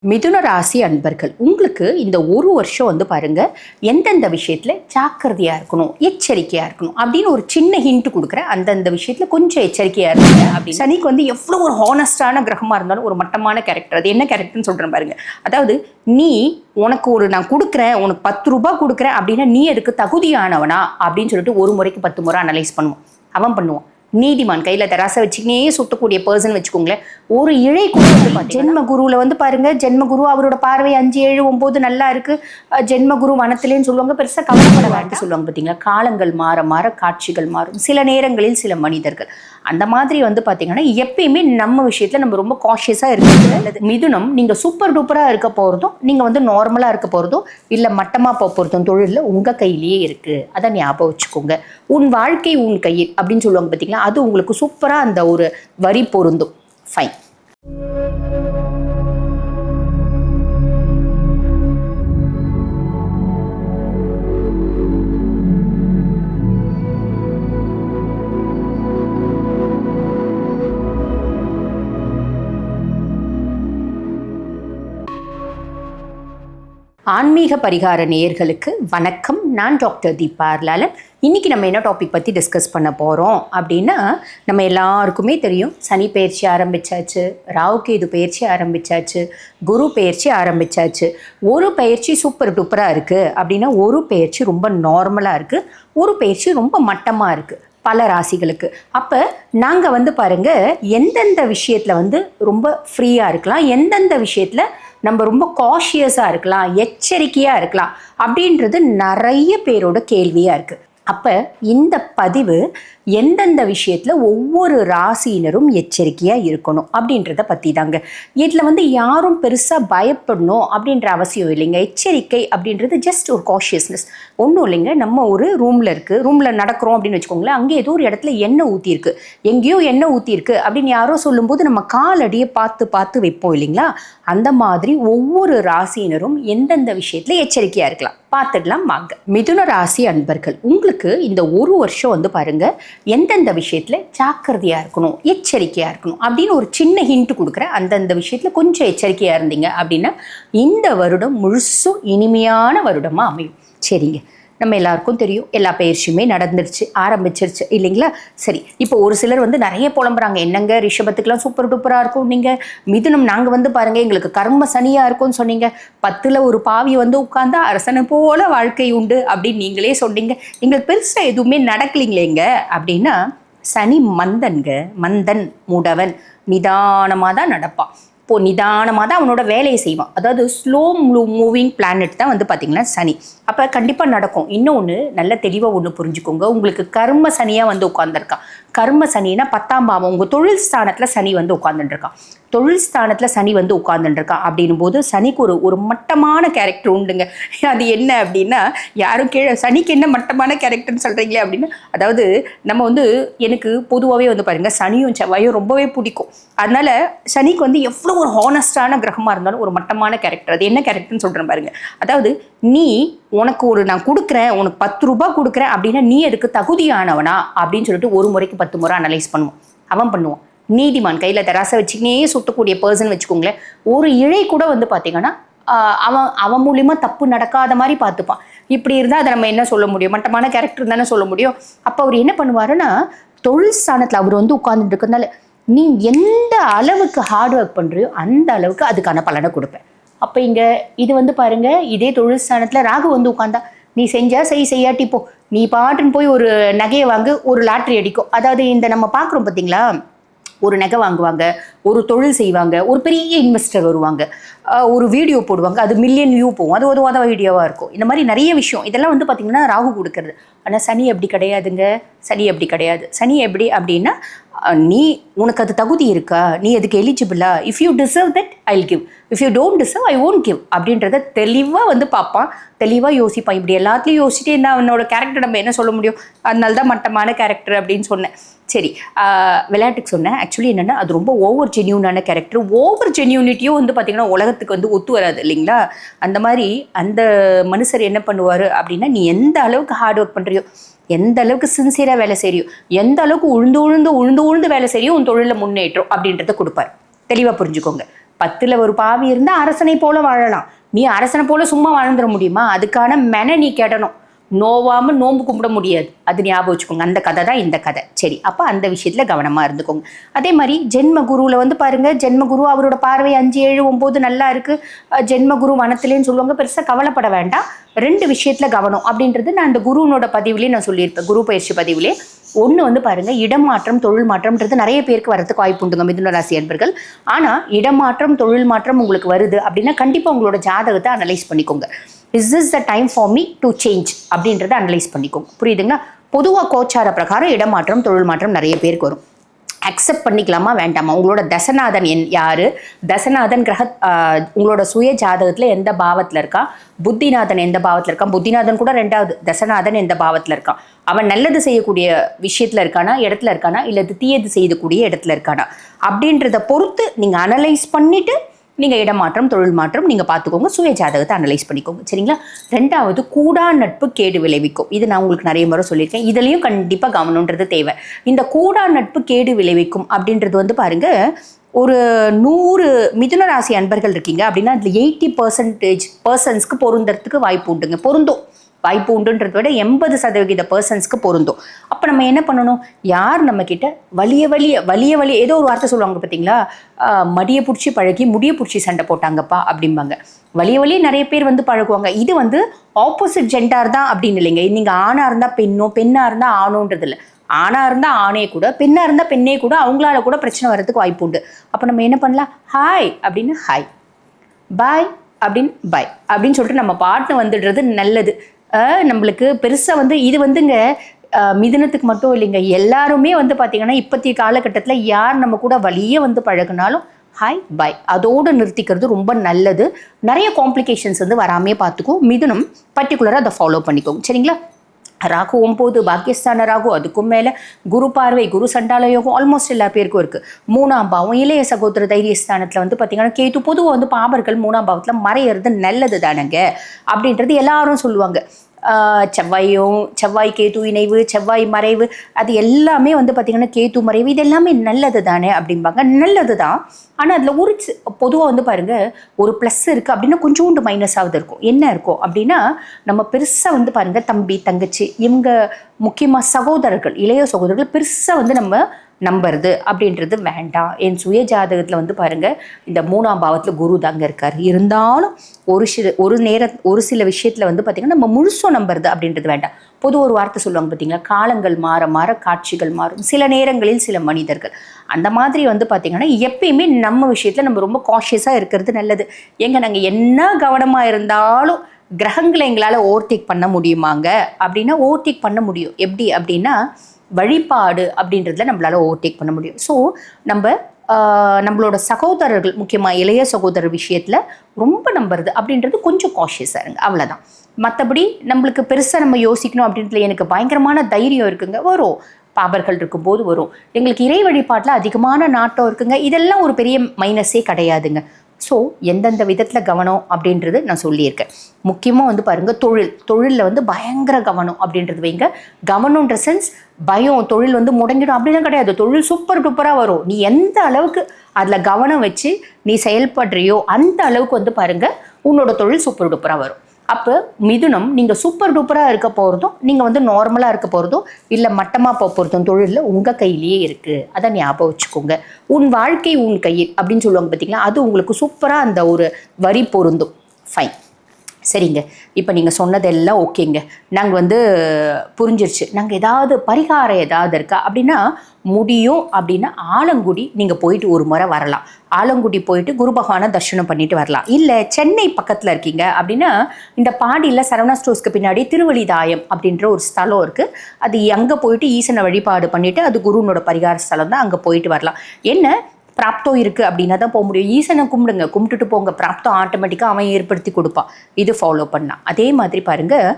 மிதுன ராசி அன்பர்கள் உங்களுக்கு இந்த ஒரு வருஷம் வந்து பாருங்க எந்தெந்த விஷயத்துல ஜாக்கிரதையா இருக்கணும், எச்சரிக்கையா இருக்கணும் அப்படின்னு ஒரு சின்ன ஹிண்ட் கொடுக்குறேன். அந்தந்த விஷயத்துல கொஞ்சம் எச்சரிக்கையா இருங்க. அப்படி சனிக்கு வந்து எவ்வளவு ஒரு ஹானஸ்டான கிரகமா இருந்தாலும் ஒரு மட்டமான கேரக்டர். அது என்ன கேரக்டர்னு சொல்றேன் பாருங்க. அதாவது நீ உனக்கு நான் கொடுக்குறேன், உனக்கு 10 ரூபாய் கொடுக்குறேன் அப்படின்னா நீ அதுக்கு தகுதியானவனா அப்படின்னு சொல்லிட்டு ஒரு முறைக்கு 10 முறை அனலைஸ் பண்ணுவான். அவன் பண்ணுவான். நீதிமான் கையில தராசை வச்சுக்கினே சுட்டக்கூடிய பர்சன் வச்சுக்கோங்களேன். ஒரு இழை கூட ஜென்ம குருவில் வந்து பாருங்க, ஜென்ம குரு அவரோட பார்வை 5, 7, 9 நல்லா இருக்கு. ஜென்ம குரு வனத்திலேன்னு சொல்லுவாங்க. பெருசா கவலைப்பட வேண்டாம் சொல்லுவாங்க. பார்த்தீங்களா, காலங்கள் மாற மாற காட்சிகள் மாறும். சில நேரங்களில் சில மனிதர்கள் அந்த மாதிரி வந்து பார்த்தீங்கன்னா எப்பயுமே நம்ம விஷயத்துல நம்ம ரொம்ப காஷியஸாக இருக்கிறது நல்லது. மிதுனம் நீங்க சூப்பர் டூப்பராக இருக்க போகிறதும் நீங்க வந்து நார்மலாக இருக்க போகிறதும் இல்லை மட்டமாக போக போகிறதும் தொழிலில் உங்க கையிலேயே இருக்கு. அதை ஞாபகம் வச்சுக்கோங்க. உன் வாழ்க்கை உன் கையில் அப்படின்னு சொல்லுவாங்க. பார்த்தீங்களா, அது உங்களுக்கு சூப்பராக அந்த ஒரு வரி பொருந்தும். ஃபைன். ஆன்மீக பரிகார நேயர்களுக்கு வணக்கம். நான் டாக்டர் தீபா லாலன். இன்னைக்கு நம்ம என்ன டாபிக் பற்றி டிஸ்கஸ் பண்ண போகிறோம் அப்படின்னா, நம்ம எல்லாருக்குமே தெரியும் சனி பயிற்சி ஆரம்பித்தாச்சு, ராகுகேது பயிற்சி ஆரம்பித்தாச்சு, குரு பயிற்சி ஆரம்பித்தாச்சு. ஒரு பயிற்சி சூப்பர் டூப்பராக இருக்குது அப்படின்னா ஒரு பயிற்சி ரொம்ப நார்மலாக இருக்குது, ஒரு பயிற்சி ரொம்ப மட்டமாக இருக்குது பல ராசிகளுக்கு. அப்போ நாங்கள் வந்து பாருங்கள் எந்தெந்த விஷயத்தில் வந்து ரொம்ப ஃப்ரீயாக இருக்கலாம், எந்தெந்த விஷயத்தில் நம்ம ரொம்ப காஷியஸாக இருக்கலாம், எச்சரிக்கையாக இருக்கலாம் அப்படின்றது நிறைய பேரோட கேள்வியாக இருக்குது. அப்போ இந்த பதிவு எந்தெந்த விஷயத்தில் ஒவ்வொரு ராசியினரும் எச்சரிக்கையாக இருக்கணும் அப்படின்றத பற்றி தாங்க. இதில் வந்து யாரும் பெருசாக பயப்படணும் அப்படின்ற அவசியம் இல்லைங்க. எச்சரிக்கை அப்படின்றது ஜஸ்ட் ஒரு காஷியஸ்னஸ், ஒன்றும் இல்லைங்க. நம்ம ஒரு ரூமில் நடக்கிறோம் அப்படின்னு வச்சுக்கோங்களேன். அங்கே ஏதோ ஒரு இடத்துல எண்ணெய் ஊற்றிருக்கு, எங்கேயோ எண்ணெய் ஊற்றிருக்கு அப்படின்னு யாரோ சொல்லும்போது நம்ம காலடியை பார்த்து பார்த்து வைப்போம் இல்லைங்களா. அந்த மாதிரி ஒவ்வொரு ராசியினரும் எந்தெந்த விஷயத்தில் எச்சரிக்கையாக இருக்கலாம் பார்த்துடலாம் வாங்க. மிதுன ராசி அன்பர்கள் உங்களுக்கு இந்த ஒரு வருஷம் வந்து பாருங்க எந்தெந்த விஷயத்துல ஜாக்கிரதையா இருக்கணும், எச்சரிக்கையா இருக்கணும் அப்படின்னு ஒரு சின்ன ஹிண்ட் கொடுக்குறேன். அந்தந்த விஷயத்துல கொஞ்சம் எச்சரிக்கையா இருந்தீங்க அப்படின்னா இந்த வருடம் முழுசும் இனிமையான வருடமா அமையும். சரிங்க, நம்ம எல்லாருக்கும் தெரியும் எல்லா பயிற்சியுமே நடந்துருச்சு, ஆரம்பிச்சிருச்சு இல்லைங்களா. சரி, இப்போ ஒரு சிலர் வந்து நிறைய புலம்புறாங்க, என்னங்க ரிஷபத்துக்கெல்லாம் சூப்பர் டூப்பராக இருக்கும், நீங்கள் மிதுனம் நாங்கள் வந்து பாருங்கள் எங்களுக்கு கர்ம சனியாக இருக்கும்னு சொன்னீங்க, 10ல் ஒரு பாவி வந்து உட்கார்ந்தா அரசனை போல வாழ்க்கை உண்டு அப்படின்னு நீங்களே சொன்னீங்க, எங்களுக்கு பெருசாக எதுவுமே நடக்கலைங்களேங்க அப்படின்னா, சனி மந்தன் மூடவன் நிதானமாக தான் நடப்பான். இப்போது நிதானமாக தான் அவனோட வேலையை செய்வான். அதாவது ஸ்லோ மூவிங் பிளானட் தான் வந்து பார்த்திங்கன்னா சனி. அப்போ கண்டிப்பாக நடக்கும். இன்னொன்று நல்ல தெளிவாக ஒன்று புரிஞ்சுக்கோங்க. உங்களுக்கு கர்ம சனியாக வந்து உட்காந்துருக்கான். கர்ம சனின்னா 10ஆம் பாவம், உங்கள் தொழில் ஸ்தானத்தில் சனி வந்து உட்காந்துட்டுருக்கான். தொழில் ஸ்தானத்தில் சனி வந்து உட்காந்துட்டுருக்கான் அப்படின்னும் போது சனிக்கு ஒரு மட்டமான கேரக்டர் உண்டுங்க. அது என்ன அப்படின்னா, யாரும் கீழே சனிக்கு என்ன மட்டமான கேரக்டர்னு சொல்கிறீங்களே அப்படின்னு, அதாவது நம்ம வந்து எனக்கு பொதுவாகவே வந்து பாருங்கள் சனியும் செவ்வாயும் ரொம்பவே பிடிக்கும். அதனால் சனிக்கு வந்து எவ்வளோ ஒரு ஹானஸ்டான கிரகமாக இருந்தாலும் ஒரு மட்டமான கேரக்டர். அது என்ன கேரக்டர்னு சொல்கிறேன் பாருங்க. அதாவது நீ உனக்கு நான் கொடுக்குறேன், உனக்கு 10 ரூபாய் கொடுக்குறேன் அப்படின்னா நீ அதுக்கு தகுதியானவனா அப்படின்னு சொல்லிட்டு ஒரு முறைக்கு 10 முறை அனலைஸ் பண்ணுவான். அவன் பண்ணுவான். நீதிமான் கையில் தராசை வச்சுக்கினே சுட்டக்கூடிய பர்சன் வச்சுக்கோங்களேன். ஒரு இழை கூட வந்து பார்த்தீங்கன்னா அவன் மூலியமா தப்பு நடக்காத மாதிரி பார்த்துப்பான். இப்படி இருந்தால் அதை நம்ம என்ன சொல்ல முடியும், மட்டமான கேரக்டர் தானே சொல்ல முடியும். அப்போ அவர் என்ன பண்ணுவாருன்னா, தொழில் ஸ்தானத்தில் அவர் வந்து உட்கார்ந்துட்டு இருக்கிறதுனால நீ எந்த அளவுக்கு ஹார்ட் ஒர்க் பண்ணுறியோ அந்த அளவுக்கு அதுக்கான பலனை கொடுப்பேன். அப்போ இங்கே இது வந்து பாருங்க, இதே தொழில் ஸ்தானத்தில் ராகு வந்து உட்காந்தா நீ செஞ்சா செய்யாட்டி போ, நீ பாட்டுன்னு போய் ஒரு நகையை வாங்க, ஒரு லாட்ரி அடிக்கும். அதாவது இந்த நம்ம பார்க்குறோம் பார்த்தீங்களா, ஒரு நகை வாங்குவாங்க, ஒரு தொழில் செய்வாங்க, ஒரு பெரிய இன்வெஸ்டர் வருவாங்க, ஒரு வீடியோ போடுவாங்க, அது மில்லியன் வியூ போகும், அது உதவாத வீடியோவாக இருக்கும். இந்த மாதிரி நிறைய விஷயம் இதெல்லாம் வந்து பார்த்திங்கன்னா ராகு கொடுக்கறது. ஆனால் சனி அப்படி கிடையாதுங்க. சனி எப்படி அப்படின்னா, நீ உனக்கு அது தகுதி இருக்கா, நீ அதுக்கு எலிஜிபிளா, if you deserve that I will give, if you don't deserve I won't give அப்படின்றத தெளிவாக வந்து பார்ப்பான், தெளிவாக யோசிப்பான். இப்படி எல்லாத்துலேயும் யோசிச்சுட்டு என்ன அவனோட கேரக்டர் நம்ம என்ன சொல்ல முடியும். அதனால தான் மட்டமான கேரக்டர் அப்படின்னு சொன்னேன். சரி, விளையாட்டுக்கு சொன்னேன். ஆக்சுவலி என்னென்னா அது ரொம்ப ஓவர் ஜென்யூனான கேரக்டர். ஓவர் ஜென்யூனிட்டியும் வந்து பார்த்திங்கன்னா உலகத்துக்கு வந்து ஒத்து வராது இல்லைங்களா. அந்த மாதிரி அந்த மனுஷர் என்ன பண்ணுவார் அப்படின்னா, நீ எந்த அளவுக்கு ஹார்ட் ஒர்க் பண்ணுறியோ, எந்த அளவுக்கு சின்சியராக வேலை செய்யறியோ, எந்த அளவுக்கு உழுந்து வேலை செய்யறியோ உன் தொழிலில் முன்னேற்றம் அப்படின்றத கொடுப்பார். தெளிவாக புரிஞ்சுக்கோங்க. 10ல் ஒரு பாவி இருந்தால் அரசனை போல வாழலாம். நீ அரசனை போல சும்மா வாழ்ந்துட முடியுமா? அதுக்கான மென நீ கெடணும். நோவாமல் நோம்பு கும்பிட முடியாது. அது ஞாபகம் வச்சுக்கோங்க. அந்த கதை தான் இந்த கதை. சரி, அப்போ அந்த விஷயத்தில் கவனமாக இருந்துக்கோங்க. அதே மாதிரி ஜென்மகுருவில் வந்து பாருங்கள், ஜென்மகுரு அவரோட பார்வை 5, 7, 9 நல்லா இருக்குது. ஜென்மகுரு வனத்திலேன்னு சொல்லுவாங்க. பெருசாக கவலைப்பட வேண்டாம். 2 விஷயத்தில் கவனம் அப்படின்றது நான் அந்த குருனோட பதிவுலேயே நான் சொல்லியிருப்பேன். குரு பயிற்சி பதிவுலேயே ஒன்று வந்து பாருங்கள், இடமாற்றம் தொழில் மாற்றம்ன்றது நிறைய பேருக்கு வரதுக்கு வாய்ப்பு உண்டுங்க மிதுன ராசி அன்பர்கள். ஆனால் இடமாற்றம் தொழில் மாற்றம் உங்களுக்கு வருது அப்படின்னா கண்டிப்பாக உங்களோட ஜாதகத்தை அனலைஸ் பண்ணிக்கோங்க. Is this the time for me to change அப்படின்றத அனலைஸ் பண்ணிக்கோங்க. புரியுதுங்களா? பொதுவாக கோச்சார பிரகாரம் இடமாற்றம் தொழில் மாற்றம் நிறைய பேருக்கு வரும். அக்செப்ட் பண்ணிக்கலாமா வேண்டாமா? உங்களோட தசநாதன் யாரு? தசநாதன் உங்களோட சுய ஜாதகத்தில் எந்த பாவத்தில் இருக்கா? புத்திநாதன் எந்த பாவத்தில் இருக்கான்? புத்திநாதன் கூட 2வது. தசநாதன் எந்த பாவத்தில் இருக்கான்? அவன் நல்லது செய்யக்கூடிய விஷயத்தில் இருக்கானா, இடத்துல இருக்கானா, இல்லை தீயது செய்யக்கூடிய இடத்துல இருக்கானா அப்படின்றத பொறுத்து நீங்கள் அனலைஸ் பண்ணிவிட்டு நீங்கள் இடமாற்றம் தொழில் மாற்றம் நீங்கள் பார்த்துக்கோங்க. சுய ஜாதகத்தை அனலைஸ் பண்ணிக்கோங்க. சரிங்களா? 2வது, கூடா நட்பு கேடு விளைவிக்கும். இது நான் உங்களுக்கு நிறைய முறை சொல்லியிருக்கேன். இதுலேயும் கண்டிப்பாக கவனன்றது தேவை. இந்த கூடா நட்பு கேடு விளைவிக்கும் அப்படின்றது வந்து பாருங்கள், ஒரு 100 மிதுன ராசி அன்பர்கள் இருக்கீங்க அப்படின்னா அதில் 80% பர்சன்ஸ்க்கு பொருந்துறதுக்கு வாய்ப்பு உண்டுங்க. வாய்ப்பு உண்டுன்றத விட 80% பர்சன்ஸ்க்கு பொருந்தும். அப்போ நம்ம என்ன பண்ணணும்? யார் நம்மக்கிட்ட வலிய ஏதோ ஒரு வார்த்தை சொல்லுவாங்க பார்த்தீங்களா, மடியை பிடிச்சி பழகி முடியை பிடிச்சி சண்டை போட்டாங்கப்பா அப்படிம்பாங்க. வலிய நிறைய பேர் வந்து பழகுவாங்க. இது வந்து ஆப்போசிட் ஜெண்டார் தான் அப்படின்னு இல்லைங்க. நீங்கள் ஆணாக இருந்தால் பெண்ணோ, பெண்ணாக இருந்தால் ஆணோன்றது இல்லை. ஆணாக இருந்தால் ஆணே கூட, பெண்ணாக இருந்தால் பெண்ணே கூட, அவங்களால கூட பிரச்சனை வர்றதுக்கு வாய்ப்பு உண்டு. அப்போ நம்ம என்ன பண்ணலாம்? ஹாய் அப்படின்னு ஹாய், பாய் அப்படின்னு பாய் அப்படின்னு சொல்லிட்டு நம்ம பாட்டு வந்துடுறது நல்லது. நம்மளுக்கு பெருசாக வந்து இது வந்துங்க மிதுனத்துக்கு மட்டும் இல்லைங்க, எல்லாருமே வந்து பார்த்திங்கன்னா இப்போத்திய காலகட்டத்தில் யார் நம்ம கூட வலிய வந்து பழகினாலும் ஹாய் பாய் அதோடு நிறுத்திக்கிறது ரொம்ப நல்லது. நிறைய காம்ப்ளிகேஷன்ஸ் வந்து வராமே பார்த்துக்கும். மிதுனம் பர்டிகுலராக அதை ஃபாலோ பண்ணிக்கோங்க. சரிங்களா? ராகு 9 பாக்கியஸ்தான ராகு, அதுக்கும் மேலே குரு பார்வை, குரு சண்டால யோகம் ஆல்மோஸ்ட் எல்லா பேருக்கும் இருக்குது. 3ஆம் பாவம் இளைய சகோதர தைரியஸ்தானத்தில் வந்து பார்த்திங்கன்னா கேது. பொதுவாக வந்து பாபர்கள் 3ஆம் பாவத்தில் மறையிறது நல்லது தானங்க அப்படின்றது எல்லாரும் சொல்லுவாங்க. செவ்வாய் கேது இணைவு, செவ்வாய் மறைவு, அது எல்லாமே வந்து பார்த்திங்கன்னா கேது மறைவு, இது எல்லாமே நல்லது தானே அப்படிம்பாங்க. நல்லது தான். ஆனால் அதில் ஒரு பொதுவாக வந்து பாருங்கள், ஒரு ப்ளஸ் இருக்குது அப்படின்னா கொஞ்சோண்டு மைனஸாவது இருக்கும். என்ன இருக்கும் அப்படின்னா, நம்ம பெருசாக வந்து பாருங்கள் தம்பி தங்கச்சி இவங்க முக்கியமாக சகோதரர்கள், இளைய சகோதரர்கள் பெருசாக வந்து நம்ம நம்புறது அப்படின்றது வேண்டாம். என் சுய ஜாதகத்தில் வந்து பாருங்கள், இந்த 3ஆம் பாவத்தில் குரு தாங்க இருக்கார். இருந்தாலும் ஒரு சில விஷயத்தில் வந்து பார்த்திங்கன்னா நம்ம முழுசும் நம்புறது அப்படின்றது வேண்டாம். பொது ஒரு வார்த்தை சொல்லுவாங்க பார்த்தீங்களா, காலங்கள் மாற மாற காட்சிகள் மாறும், சில நேரங்களில் சில மனிதர்கள். அந்த மாதிரி வந்து பார்த்திங்கன்னா எப்பயுமே நம்ம விஷயத்தில் நம்ம ரொம்ப காஷியஸாக இருக்கிறது நல்லது. நாங்கள் என்ன கவனமாக இருந்தாலும் கிரகங்களை எங்களால் ஓவர்டேக் பண்ண முடியுமாங்க அப்படின்னா ஓவர்டேக் பண்ண முடியும். எப்படி அப்படின்னா வழிபாடு அப்படின்றதுல நம்மளால் ஓவர்டேக் பண்ண முடியும். ஸோ நம்மளோட சகோதரர்கள், முக்கியமாக இளைய சகோதரர் விஷயத்தில் ரொம்ப நம்புறது அப்படின்றது கொஞ்சம் காஷியஸாக இருங்க, அவ்வளோதான். மற்றபடி நம்மளுக்கு பெருசாக நம்ம யோசிக்கணும் அப்படின்றதுல எனக்கு பயங்கரமான தைரியம் இருக்குங்க. வரும், பாபர்கள் இருக்கும்போது வரும். எங்களுக்கு இறை வழிபாட்டில் அதிகமான நாட்டம் இருக்குங்க. இதெல்லாம் ஒரு பெரிய மைனஸே கிடையாதுங்க. ஸோ எந்தெந்த விதத்தில் கவனம் அப்படின்றது நான் சொல்லியிருக்கேன். முக்கியமாக வந்து பாருங்கள், தொழிலில் வந்து பயங்கர கவனம் அப்படின்றது வைங்க. கவனன்ற சென்ஸ் பயம், தொழில் வந்து முடங்கிடும் அப்படிலாம் கிடையாது. தொழில் சூப்பர் டூப்பராக வரும். நீ எந்த அளவுக்கு அதில் கவனம் வச்சு நீ செயல்படுறியோ அந்த அளவுக்கு வந்து பாருங்கள் உன்னோட தொழில் சூப்பர் டூப்பராக வரும். அப்போ மிதுனம், நீங்கள் சூப்பர் டூப்பராக இருக்க போகிறதும் நீங்கள் வந்து நார்மலாக இருக்க போகிறதும் இல்லை மட்டமாக போக போகிறதும் தொழிலில் உங்கள் கையிலேயே இருக்குது. அதை ஞாபகம் வச்சுக்கோங்க. உன் வாழ்க்கை உன் கையில் அப்படின்னு சொல்லுவாங்க பார்த்தீங்களா, அது உங்களுக்கு சூப்பராக அந்த ஒரு வரி பொருந்தும். ஃபைன், சரிங்க. இப்போ நீங்கள் சொன்னதெல்லாம் ஓகேங்க, நாங்கள் வந்து புரிஞ்சிருச்சு. நாங்கள் ஏதாவது பரிகாரம் ஏதாவது இருக்கா அப்படின்னா முடியும் அப்படின்னா ஆலங்குடி நீங்கள் போயிட்டு ஒரு முறை வரலாம். ஆலங்குடி போயிட்டு குரு பகவானை தரிசனம் பண்ணிட்டு வரலாம். இல்லை சென்னை பக்கத்தில் இருக்கீங்க அப்படின்னா இந்த பாடியில் சரவணா ஸ்டோர்ஸ்க்கு பின்னாடி திருவழிதாயம் அப்படின்ற ஒரு ஸ்தலம் இருக்குது. அது அங்கே போயிட்டு ஈசனை வழிபாடு பண்ணிவிட்டு, அது குருனோட பரிகார ஸ்தலம் தான், அங்கே போயிட்டு வரலாம். என்ன பிராப்தம் இருக்குது அப்படின்னா தான் போக முடியும். ஈசனை கும்பிடுங்க, கும்பிட்டுட்டு போங்க, பிராப்தம் ஆட்டோமேட்டிக்காக அவன் ஏற்படுத்தி கொடுப்பான். இது ஃபாலோ பண்ணலாம். அதே மாதிரி பாருங்கள்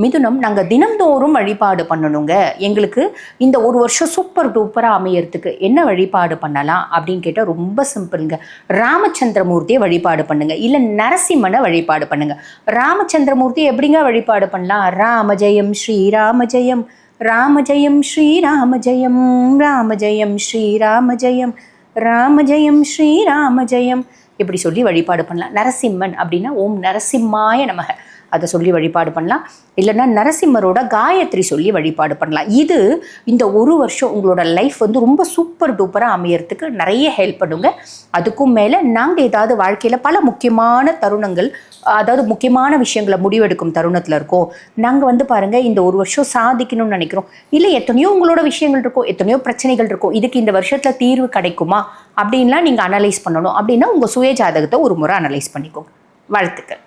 மிதுனம், நாங்கள் தினம்தோறும் வழிபாடு பண்ணணுங்க. எங்களுக்கு இந்த ஒரு வருஷம் சூப்பர் டூப்பராக அமையறதுக்கு என்ன வழிபாடு பண்ணலாம் அப்படின்னு கேட்டால் ரொம்ப சிம்பிளுங்க. ராமச்சந்திரமூர்த்தியை வழிபாடு பண்ணுங்கள், இல்லை நரசிம்மனை வழிபாடு பண்ணுங்கள். ராமச்சந்திரமூர்த்தி எப்படிங்க வழிபாடு பண்ணலாம்? ராமஜெயம் ஸ்ரீராமஜெயம், ராமஜெயம் ஸ்ரீராமஜெயம், ராமஜெயம் ஸ்ரீராமஜெயம், ராமஜெயம் ஸ்ரீராமஜெயம், இப்படி சொல்லி வழிபாடு பண்ணலாம். நரசிம்மன் அப்படின்னா ஓம் நரசிம்மாய நமக அதை சொல்லி வழிபாடு பண்ணலாம். இல்லைன்னா நரசிம்மரோட காயத்ரி சொல்லி வழிபாடு பண்ணலாம். இது இந்த ஒரு வருஷம் உங்களோட லைஃப் வந்து ரொம்ப சூப்பர் டூப்பராக அமையறதுக்கு நிறைய ஹெல்ப் பண்ணுங்க. அதுக்கும் மேலே நாங்கள் ஏதாவது வாழ்க்கையில் பல முக்கியமான தருணங்கள், அதாவது முக்கியமான விஷயங்களை முடிவெடுக்கும் தருணத்தில் இருக்கோம். நாங்கள் வந்து பாருங்கள் இந்த ஒரு வருஷம் சாதிக்கணும்னு நினைக்கிறோம். இல்லை எத்தனையோ உங்களோட விஷயங்கள் இருக்கும், எத்தனையோ பிரச்சனைகள் இருக்கும், இதுக்கு இந்த வருஷத்தில் தீர்வு கிடைக்குமா அப்படின்லாம் நீங்கள் அனலைஸ் பண்ணணும். அப்படின்னா உங்கள் சுய ஜாதகத்தை ஒரு முறை அனலைஸ் பண்ணிக்கோங்க. வாழ்த்துக்கள்.